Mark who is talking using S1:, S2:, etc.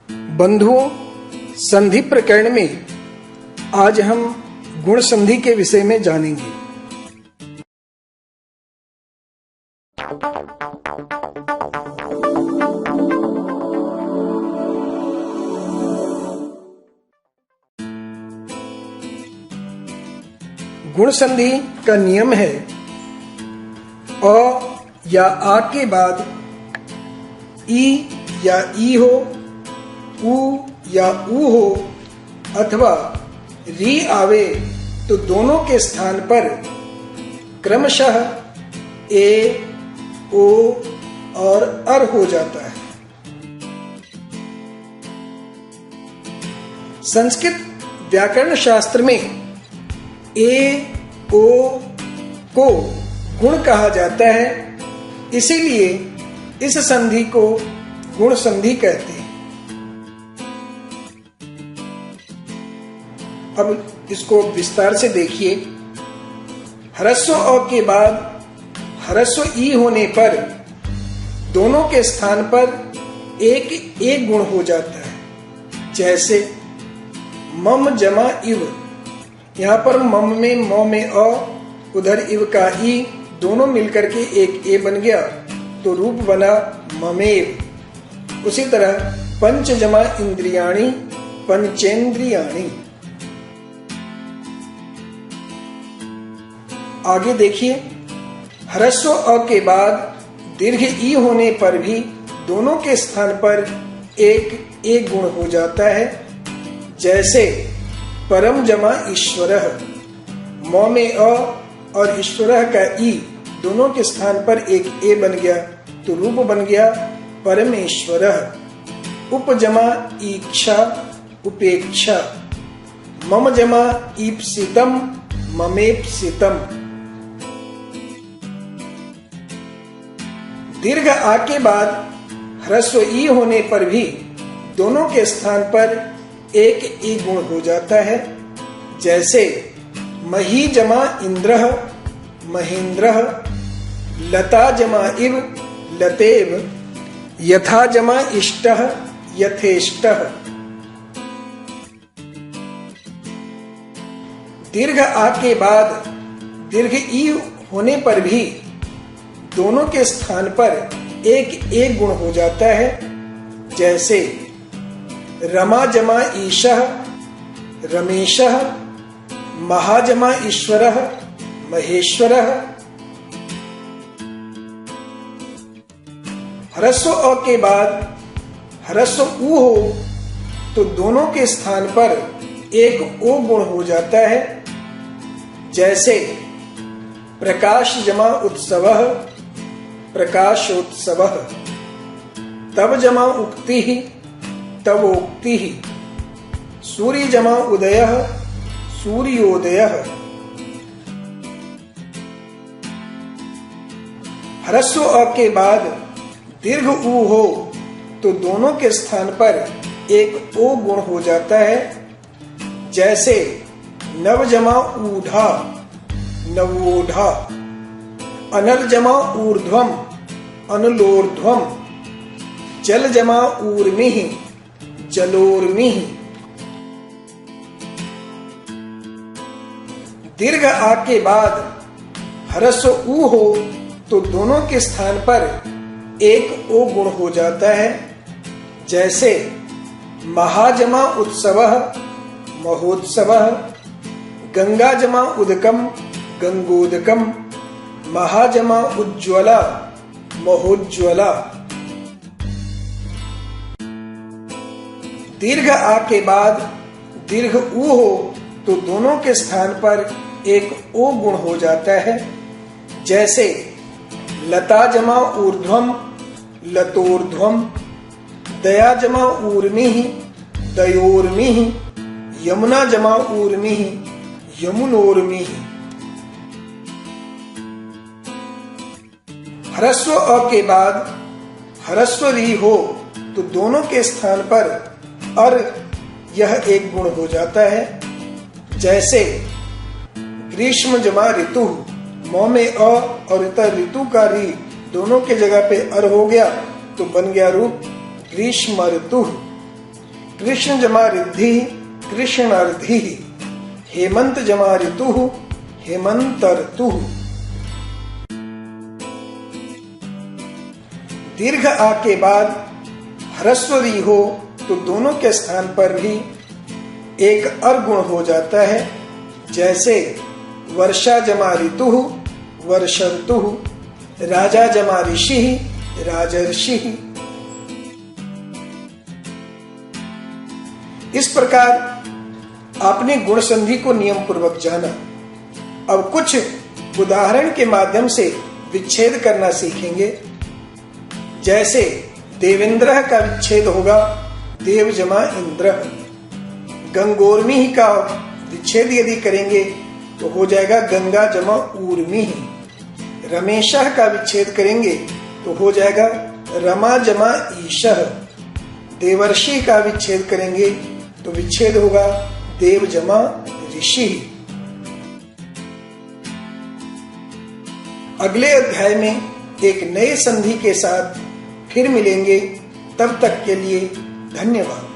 S1: बंधुओं, संधि प्रकरण में आज हम गुण संधि के विषय में जानेंगे। गुण संधि का नियम है अ या आ के बाद ई या ई हो, उ या ऊ हो अथवा री आवे तो दोनों के स्थान पर क्रमशः ए, ओ और अर हो जाता है। संस्कृत व्याकरण शास्त्र में ए, ओ को गुण कहा जाता है, इसीलिए इस संधि को गुण संधि कहते हैं। अब इसको विस्तार से देखिए। ह्रस्व अ के बाद ह्रस्व ई होने पर दोनों के स्थान पर एक गुण हो जाता है। जैसे मम जमा इव, यहाँ पर मम में म में अ, उधर इव का ई, दोनों मिलकर के एक ए बन गया तो रूप बना ममेव। उसी तरह पंच जमा इंद्रियाणि पंचेंद्रियाणि। आगे देखिए, ह्रस्व अ के बाद दीर्घ ई होने पर भी दोनों के स्थान पर एक गुण हो जाता है। जैसे परम जमा ईश्वरः, म में अ और ईश्वरः का ई, दोनों के स्थान पर एक ए बन गया तो रूप बन गया परमेश्वरः। उप जमा ईक्षा उपेक्षा, मम जमा ईप्सितम ममेप्सितम। दीर्घ आ के बाद ह्रस्व ई होने पर भी दोनों के स्थान पर एक ई गुण हो जाता है। जैसे मही जमा इंद्रः महेंद्रः, लता जमा इव लतेव, यथा जमा इष्टः यथेष्टः। दीर्घ आ के बाद दीर्घ ई होने पर भी दोनों के स्थान पर एक गुण हो जाता है। जैसे रमा जमा ईशः रमेशः, महाजमा ईश्वरः महेश्वरः। ह्रस्व अ के बाद ह्रस्व उ हो तो दोनों के स्थान पर एक ओ गुण हो जाता है। जैसे प्रकाश जमा उत्सवः प्रकाशोत्सवः, तब जमा उक्ति तवोक्ति, सूर्य जमा उदयः सूर्योदयः। ह्रस्व अ के बाद दीर्घ उ हो तो दोनों के स्थान पर एक ओ गुण हो जाता है। जैसे नव जमा ऊढ़ा नवोढ़ा, अनल जमा ऊर्ध्वम अनलोर्ध्वम, जल जमा ऊर्मिः जलोर्मिः। दीर्घ आ के बाद ह्रस्व उ हो तो दोनों के स्थान पर एक ओ गुण हो जाता है। जैसे महाजमा उत्सवः महोत्सवः, गंगा जमा उदकम गंगोदकम, महाजमा उज्ज्वला महोज्ज्वला। दीर्घ आ के बाद दीर्घ उ हो तो दोनों के स्थान पर एक ओ गुण हो जाता है। जैसे लता जमा ऊर्ध्वम लतोर्ध्वम, दया जमा ऊर्मिः दयोर्मिः, यमुना जमा ऊर्मिः यमुनोर्मिः। ह्रस्व अ के बाद ह्रस्व री हो तो दोनों के स्थान पर अर यह एक गुण हो जाता है। जैसे ग्रीष्म जमा ऋतु, म में अ और ऋतु का री दोनों के जगह पे अर हो गया तो बन गया रूप ग्रीष्म ऋतु। कृष्ण जमा रिद्धि कृष्णर्धि, हेमंत जमा ऋतु हेमंतर्तु। दीर्घ आ के बाद ह्रस्व री हो तो दोनों के स्थान पर भी एक अर्गुण हो जाता है, जैसे वर्षा जमा ऋतु वर्षर्तु, राजा जमा ऋषि राजर्षि। इस प्रकार आपने गुण संधि को नियम पूर्वक जाना। अब कुछ उदाहरण के माध्यम से विच्छेद करना सीखेंगे। जैसे देवेंद्र का विच्छेद होगा देव जमा इंद्र। गंगोर्मी का विच्छेद यदि करेंगे तो हो जाएगा गंगा जमा ऊर्मी। रमेशः का विच्छेद करेंगे तो हो जाएगा रमा जमा ईशः। देवर्षि का विच्छेद करेंगे तो विच्छेद होगा देव जमा ऋषि। अगले अध्याय में एक नए संधि के साथ फिर मिलेंगे। तब तक के लिए धन्यवाद।